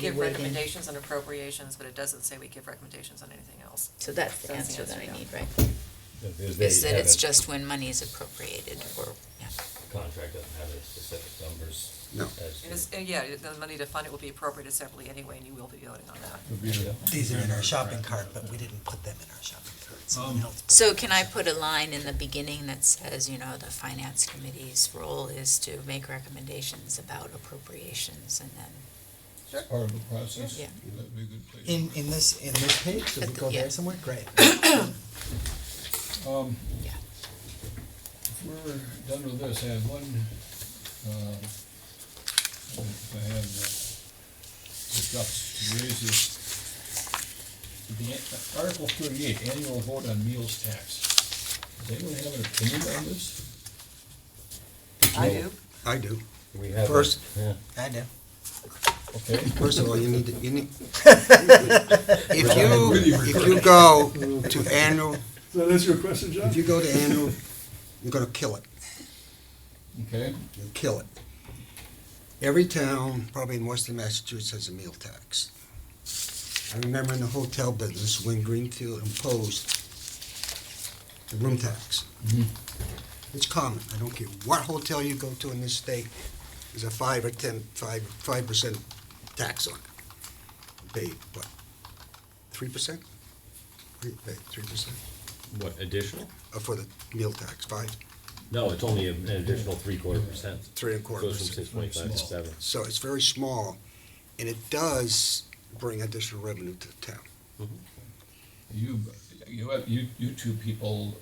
give waiting. recommendations on appropriations, but it doesn't say we give recommendations on anything else. So that's the That's the answer that answer, I yeah. need, right? Because they Is that it's haven't- just when money is appropriated or, yeah. Contract doesn't have any specific numbers. No. as to- It is, yeah, the money to fund it will be appropriated separately anyway, and you will be voting on that. These are in our shopping cart, but we didn't put them in our shopping cart. Someone else put So them. can I put a line in the beginning that says, you know, the finance committee's role is to make recommendations about appropriations and then, Part of the process. Yeah. That'd be a good place. In this page, did we go Yeah. there somewhere? Great. yeah. If we're done with this, I have one, if I have the guts to raise this. The Article 38, annual vote on meals tax. Does anyone have an opinion on this? I do. I do. We have. First- Yeah. I do. Okay. First of all, you need, if you go to annual, So that's your question, John? if you go to annual, you're gonna kill it. Okay. You'll kill it. Every town, probably in western Massachusetts, has a meal tax. I remember in the hotel business when Greenfield imposed the room tax. It's common. I don't care what hotel you go to in this state, there's a 5% tax on it. You pay, what, 3%? You pay 3% What, additional? for the meal tax, 5, No, it's only an additional 3/4%. 3.25%. Goes from 6.5 to 7. So it's very small, and it does bring additional revenue to the town. You two people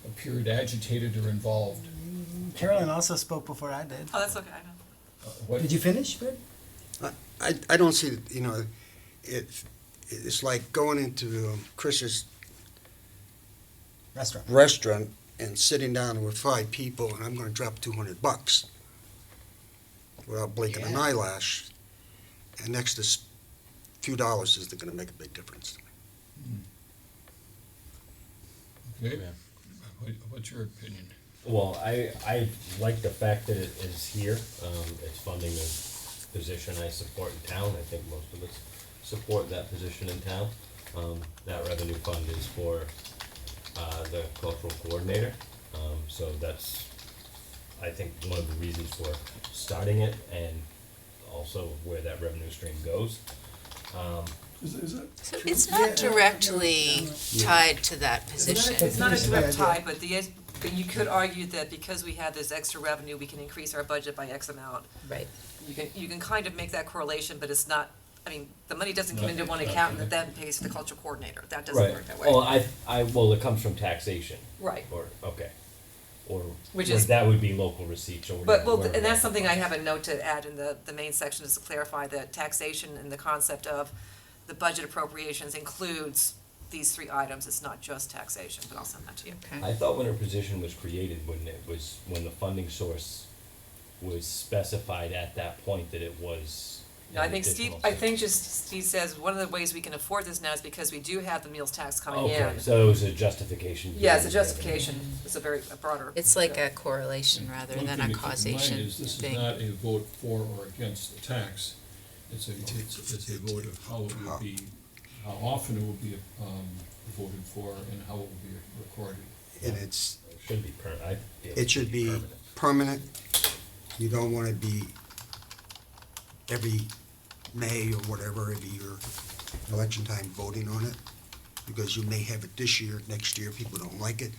appeared agitated or involved. Carolyn also spoke before I did. Oh, that's okay, I know. What- Did you finish, Fred? I don't see, it's like going into Chris's Restaurant. restaurant and sitting down with 5 people, and I'm gonna drop $200 without blinking an Yeah. eyelash, and next to few dollars is gonna make a big difference. Okay, Yeah. What's your opinion? Well, I like the fact that it is here. It's funding a position I support in town. I think most of us support that position in town. That revenue fund is for the cultural coordinator. So that's, I think, one of the reasons for starting it and also where that revenue stream goes. Is that? So it's not directly tied to that position. It's not a Here's the direct idea. tie, but you could argue that because we have this extra revenue, we can increase our budget by X amount. Right. You can kind of make that correlation, but it's not, I mean, the money doesn't come Not- into one not- account and then pays for the cultural coordinator. That doesn't Right. work that way. Well, well, it comes from taxation. Right. Or, okay. Or, Which or is- that would be local receipts or But, well, wherever and that's that something I comes have a note to add in the main section, is to clarify that taxation and the concept of the budget appropriations includes these 3 items. It's not just taxation, but I'll send that to you. from. I thought when her position was created, when the funding source was specified at that point, that it was No, I an think Steve, additional Steve says, one of the ways we can afford this now is because we do have the meals tax coming in. Okay, so it was a justification. Yeah, it's a for the justification. It's a broader. It's like a correlation rather One than thing a to keep in mind causation is this is thing. not a vote for or against the tax. It's a vote of how it will be, how often it will be voted for and how it will be recorded. And it's, revenue. Should be permanent. it should be permanent. You don't wanna be every May or whatever, every year, election time, voting on it, because you may have it this year, next year, people don't like it.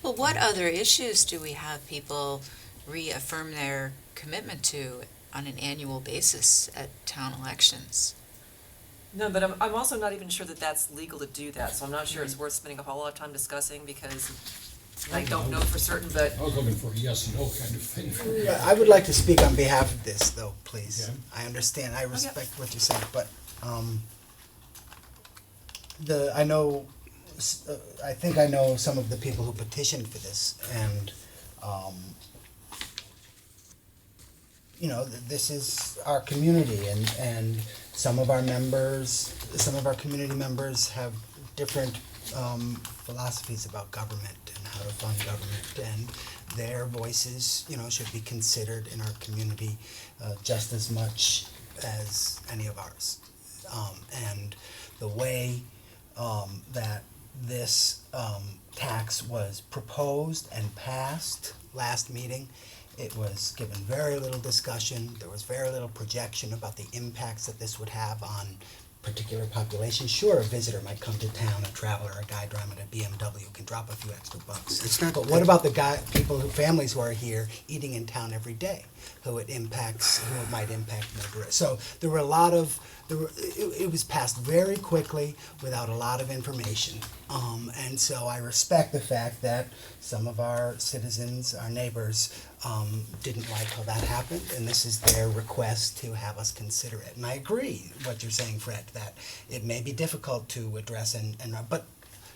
Well, what other issues do we have people reaffirm their commitment to on an annual basis at town elections? No, but I'm also not even sure that that's legal to do that, so I'm not sure it's worth spending a whole lot of time discussing, because I don't know for certain, but I was looking for a yes and no kind of thing. I would like to speak on behalf of this, though, please. Okay. I understand, I yeah. respect what you're saying, but, I think I know some of the people who petitioned for this, and, this is our community, and some of our community members have different, philosophies about government and how to fund government, and their voices, should be considered in our community, just as much as any of ours. And the way that this tax was proposed and passed last meeting, it was given very little discussion, there was very little projection about the impacts that this would have on particular populations. Sure, a visitor might come to town, a traveler, a guy driving a BMW can drop a few extra bucks. It's not- But what about the families who are here eating in town every day, who it might impact more direct? So there were a lot of, it was passed very quickly without a lot of information. And so I respect the fact that some of our citizens, our neighbors, didn't like how that happened, and this is their request to have us consider it. And I agree what you're saying, Fred, that it may be difficult to address but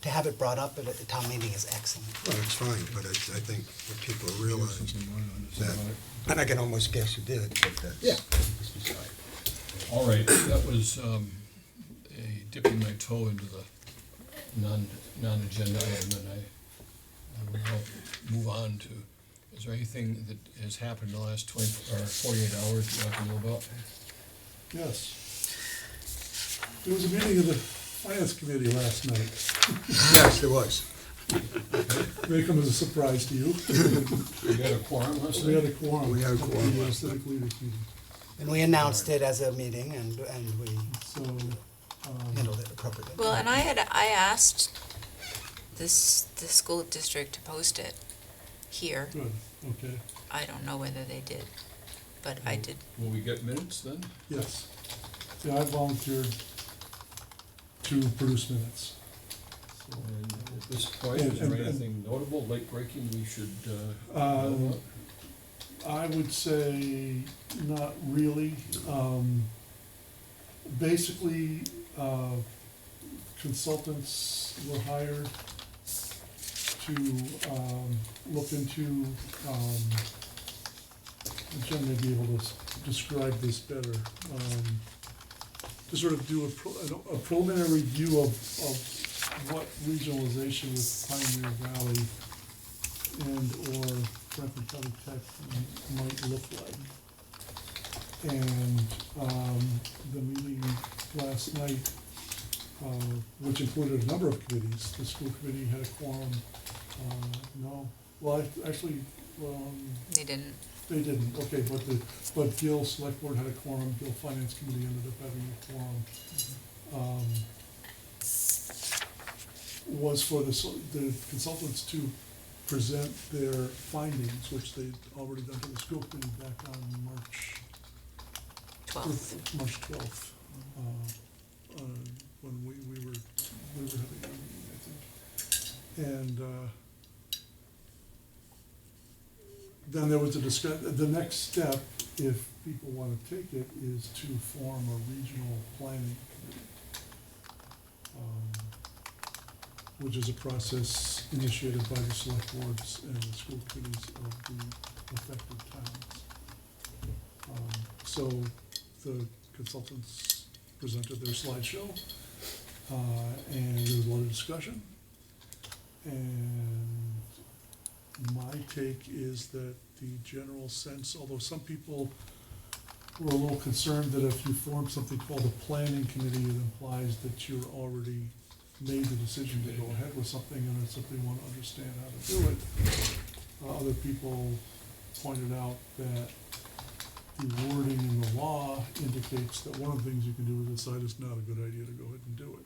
to have it brought up at a town meeting is excellent. Well, it's fine, but I think what people realize Something you wanna understand that, about it? and I can almost guess who did, but that's. Yeah. that's beside. All right, that was a dipping my toe into the non-agenda item, and I will now move on to, is there anything that has happened in the last 48 hours you want to know about? Yes. There was a meeting of the Finance Committee last night. Yes, there was. May come as a surprise to you. We got a quorum last We night? had a quorum. We had a quorum at the last Civic Leaders Meeting. And we announced it as a meeting, and we So, handled it appropriately. Well, and I asked the school district to post it here. good, okay, I don't know whether they did, but I did. Will we get minutes then? yes. Yeah, I volunteered to produce minutes. So, And at this point, is there anything notable, late breaking, we should know about? I would say not really. Basically, consultants were hired to look into, Jen may be able to describe this better, to sort of do a preliminary view of what regionalization with Pioneer Valley and/or Franklin County Tech might look like. And the meeting last night, which included a number of committees, the school committee had a quorum, They didn't. they didn't, okay, but Gill Select Board had a quorum, Gill Finance Committee ended up having a quorum. Was for the consultants to present their findings, which they'd already done to the school committee back on March 12th. March 12th, when we were having a meeting, I think. And then there was the next step, if people want to take it, is to form a regional planning committee, which is a process initiated by the select boards and the school committees of the affected towns. So the consultants presented their slideshow, and there was a lot of discussion. And my take is that the general sense, although some people were a little concerned that if you form something called a planning committee, it implies that you're already made the decision to go ahead with something and it's simply want to understand how to do it. Other people pointed out that the wording in the law indicates that one of the things you can do is decide it's not a good idea to go ahead and do it.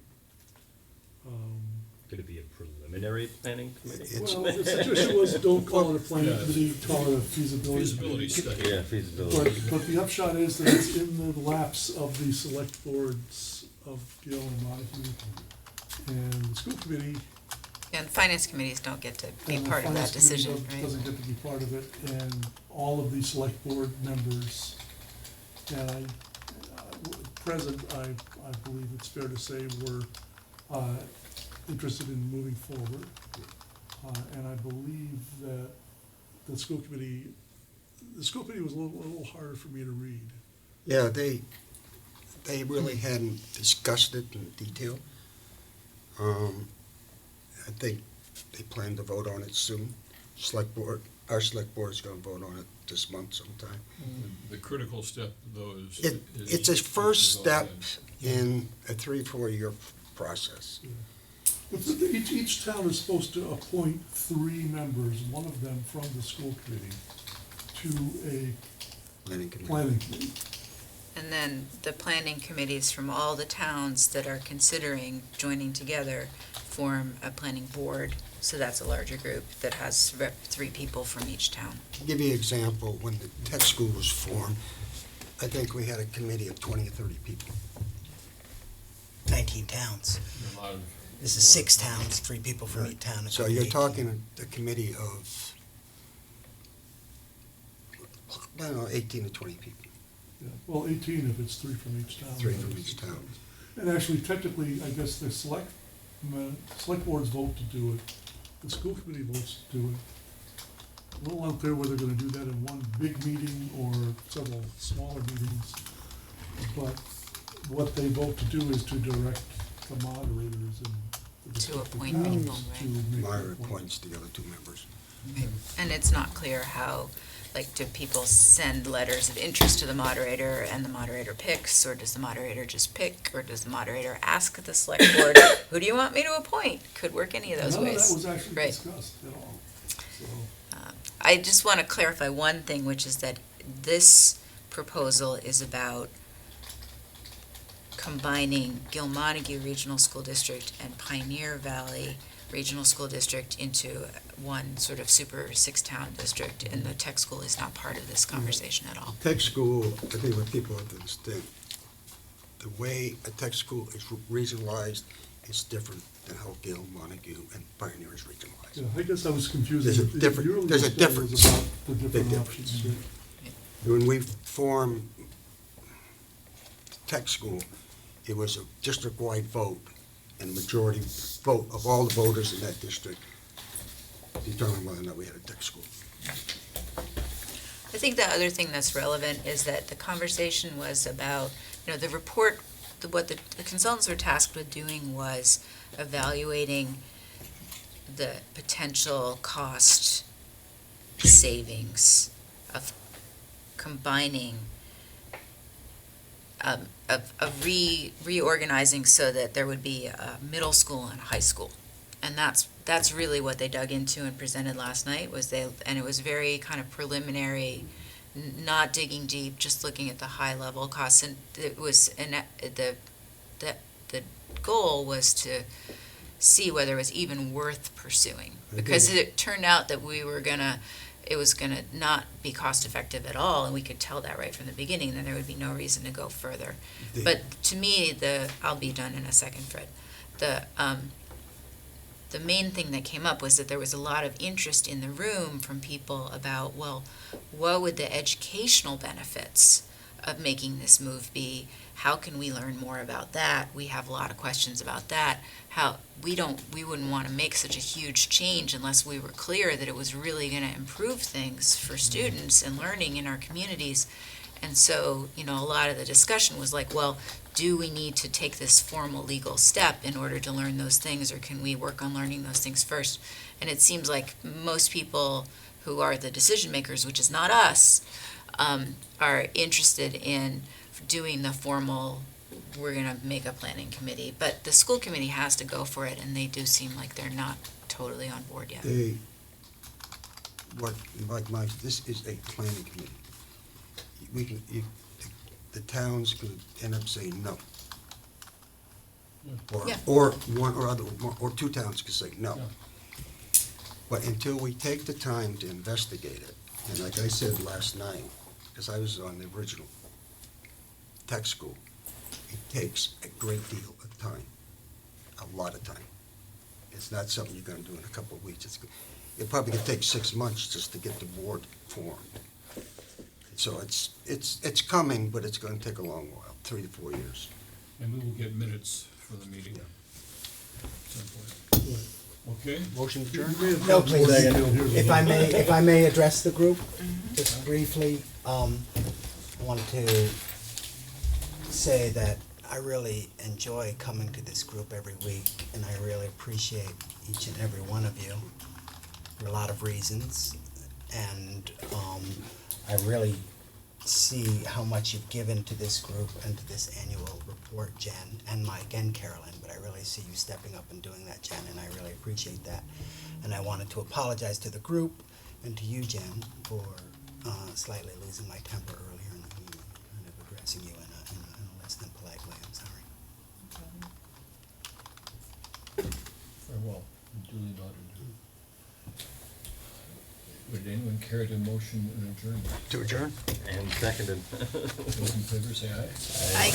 Could it be a preliminary planning committee? Well, the suggestion was don't call it a planning Yeah. committee, call it a feasibility Feasibility committee. study. Yeah, feasibility. But the upshot is that it's in the laps of the select boards of Gill and Montague and the school committee. And finance committees don't get to be And the part of that finance committee decision, right? doesn't get to be part of it, and all of the select board members, and present, I believe it's fair to say, were interested in moving forward. And I believe that the school committee was a little harder for me to read. Yeah, they really hadn't discussed it in detail. I think they plan to vote on it soon, select board. our select board is gonna vote on it this month sometime. The critical step, though, is. It's a first is all step in. in a 3-4 year process. Each town is supposed to appoint 3 members, one of them from the school committee, to a Planning committee. planning committee. And then the planning committees from all the towns that are considering joining together form a planning board. So that's a larger group that has 3 people from each town. I'll give you an example, when the tech school was formed, I think we had a committee of 20 or 30 people. 19 towns. A lot of- This is 6 towns, 3 people from each town. So you're talking a committee of, I don't know, 18 to 20 people. Yeah, well, 18 if it's 3 from each town. 3 from each town. And actually, technically, I guess the select boards vote to do it, the school committee votes to do it. A little unclear whether they're gonna do that in one big meeting or several smaller meetings. But what they vote to do is to direct the moderators and the respective appoint towns people, right. to make the Myra appointment. appoints the other 2 members. And it's not clear how, like, do people send letters of interest to the moderator and the moderator picks, or does the moderator just pick, or does the moderator ask the select board, who do you want me to appoint? Could work any of those None of ways. that was actually Right. discussed at all, so. I just want to clarify one thing, which is that this proposal is about combining Gilmontague Regional School District and Pioneer Valley Regional School District into one sort of super 6-town district, and the tech school is not part of this conversation at all. Tech school, I think what people have to understand, the way a tech school is regionalized is different than how Gil, Montague, and Pioneer is regionalized. Yeah, I guess I was confused. There's a The different- earlier there's a study was difference. about the Big different difference. options. When we formed tech school, it was a district-wide vote, and majority vote of all the voters in that district determined whether or not we had a tech school. I think the other thing that's relevant is that the conversation was about, the report, what the consultants were tasked with doing was evaluating the potential cost savings of combining, of reorganizing so that there would be a middle school and a high school. And that's really what they dug into and presented last night, and it was very kind of preliminary, not digging deep, just looking at the high level costs. And it was, the goal was to see whether it was even worth pursuing. Because it turned out that it was gonna not be cost effective at all, and we could tell that right from the beginning, then there would be no reason to go further. But to me, I'll be done in a second, Fred. The main thing that came up was that there was a lot of interest in the room from people about, well, what would the educational benefits of making this move be? How can we learn more about that? We have a lot of questions about that. We wouldn't want to make such a huge change unless we were clear that it was really going to improve things for students and learning in our communities. And so, a lot of the discussion was like, well, do we need to take this formal legal step in order to learn those things, or can we work on learning those things first? And it seems like most people who are the decision makers, which is not us, are interested in doing the formal, we're going to make a planning committee. But the school committee has to go for it, and they do seem like they're not totally on board yet. This is a planning committee. The towns could end up saying no. Yeah. Or one or other, or 2 towns could say no. Yeah. But until we take the time to investigate it, and like I said last night, because I was on the original tech school, it takes a great deal of time, a lot of time. It's not something you're gonna do in a couple of weeks. It probably could take 6 months just to get the board formed. So it's coming, but it's gonna take a long while, 3 to 4 years. And we will get minutes for the meeting. At some point. Okay? Motion adjourned? No, please. Here's a- If I may address the group, just briefly, I wanted to say that I really enjoy coming to this group every week, and I really appreciate each and every one of you for a lot of reasons. And I really see how much you've given to this group and to this annual report, Jen, and Mike and Carolyn, but I really see you stepping up and doing that, Jen, and I really appreciate that. And I wanted to apologize to the group and to you, Jen, for slightly losing my temper earlier in the meeting, kind of addressing you in a less than polite way. I'm sorry. Very well, duly noted. Would anyone care to motion an adjournment? To adjourn? And seconded. Those in favor say aye. I